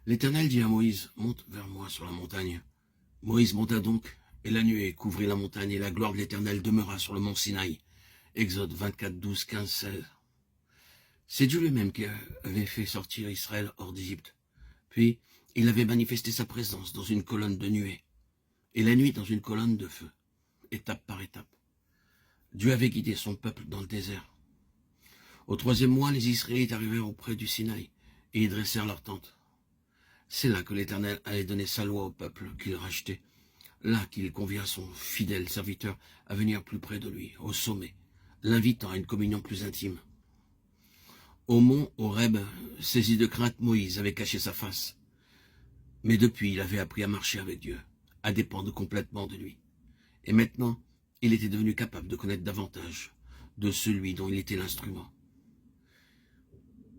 L'Éternel dit à Moïse, « Monte vers moi sur la montagne. » Moïse monta donc, et la nuée couvrit la montagne, et la gloire de l'Éternel demeura sur le mont Sinaï. Exode 24, 12, 15, 16. C'est Dieu lui-même qui avait fait sortir Israël hors d'Égypte. Puis, il avait manifesté sa présence dans une colonne de nuée, et la nuit dans une colonne de feu, étape par étape. Dieu avait guidé son peuple dans le désert. Au 3e mois, les Israélites arrivèrent auprès du Sinaï, et y dressèrent leur tente. C'est là que l'Éternel allait donner sa loi au peuple qu'il rachetait, là qu'il convia son fidèle serviteur à venir plus près de lui, au sommet, l'invitant à une communion plus intime. Au mont Horeb, saisi de crainte, Moïse avait caché sa face. Mais depuis, il avait appris à marcher avec Dieu, à dépendre complètement de lui. Et maintenant, il était devenu capable de connaître davantage de celui dont il était l'instrument.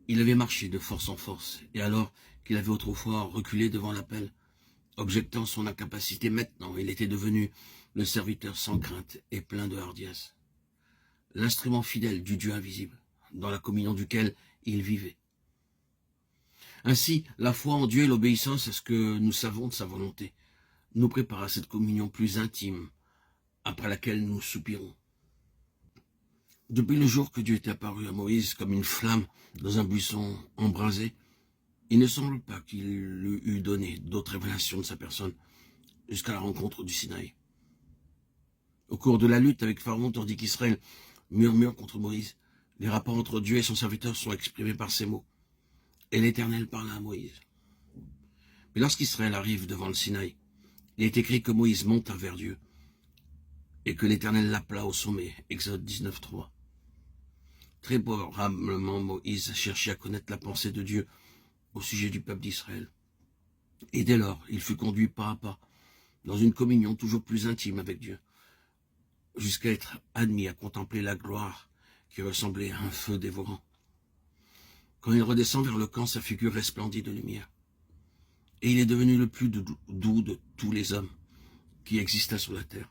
Il avait marché de force en force, et alors qu'il avait autrefois reculé devant l'appel, objectant son incapacité, maintenant il était devenu le serviteur sans crainte et plein de hardiesse. L'instrument fidèle du Dieu invisible, dans la communion duquel il vivait. Ainsi, la foi en Dieu et l'obéissance à ce que nous savons de sa volonté nous prépare à cette communion plus intime, après laquelle nous soupirons. Depuis le jour que Dieu était apparu à Moïse comme une flamme dans un buisson embrasé, il ne semble pas qu'il lui eût donné d'autres révélations de sa personne jusqu'à la rencontre du Sinaï. Au cours de la lutte avec Pharaon, tandis qu'Israël murmure contre Moïse, les rapports entre Dieu et son serviteur sont exprimés par ces mots. Et l'Éternel parla à Moïse. Mais lorsqu'Israël arrive devant le Sinaï, il est écrit que Moïse monta vers Dieu et que l'Éternel l'appela au sommet. Exode 19, 3. Très probablement, Moïse cherchait à connaître la pensée de Dieu au sujet du peuple d'Israël. Et dès lors, il fut conduit pas à pas dans une communion toujours plus intime avec Dieu, jusqu'à être admis à contempler la gloire qui ressemblait à un feu dévorant. Quand il redescend vers le camp, sa figure resplendit de lumière. Et il est devenu le plus doux de tous les hommes qui existaient sur la terre.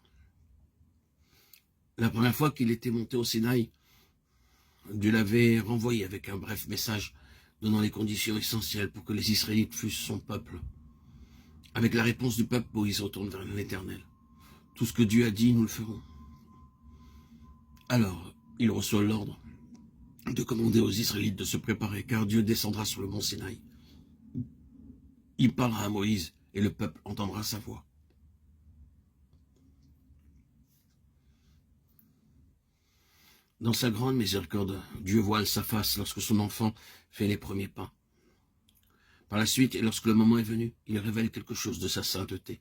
La première fois qu'il était monté au Sinaï, Dieu l'avait renvoyé avec un bref message donnant les conditions essentielles pour que les Israélites fussent son peuple. Avec la réponse du peuple, Moïse retourne vers l'Éternel. Tout ce que Dieu a dit, nous le ferons. Alors, il reçoit l'ordre de commander aux Israélites de se préparer, car Dieu descendra sur le mont Sinaï. Il parlera à Moïse, et le peuple entendra sa voix. Dans sa grande miséricorde, Dieu voile sa face lorsque son enfant fait les premiers pas. Par la suite, et lorsque le moment est venu, il révèle quelque chose de sa sainteté,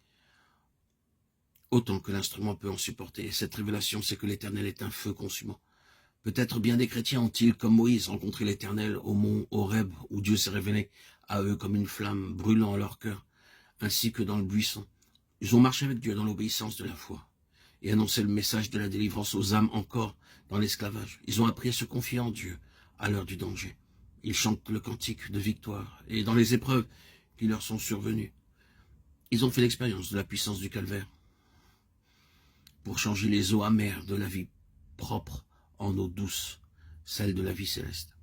autant que l'instrument peut en supporter. Et cette révélation, c'est que l'Éternel est un feu consumant. Peut-être bien des chrétiens ont-ils, comme Moïse, rencontré l'Éternel au mont Horeb, où Dieu s'est révélé à eux comme une flamme brûlant en leur cœur, ainsi que dans le buisson. Ils ont marché avec Dieu dans l'obéissance de la foi et annoncé le message de la délivrance aux âmes encore dans l'esclavage. Ils ont appris à se confier en Dieu à l'heure du danger. Ils chantent le cantique de victoire et dans les épreuves qui leur sont survenues. Ils ont fait l'expérience de la puissance du calvaire pour changer les eaux amères de la vie propre en eau douce, celle de la vie céleste.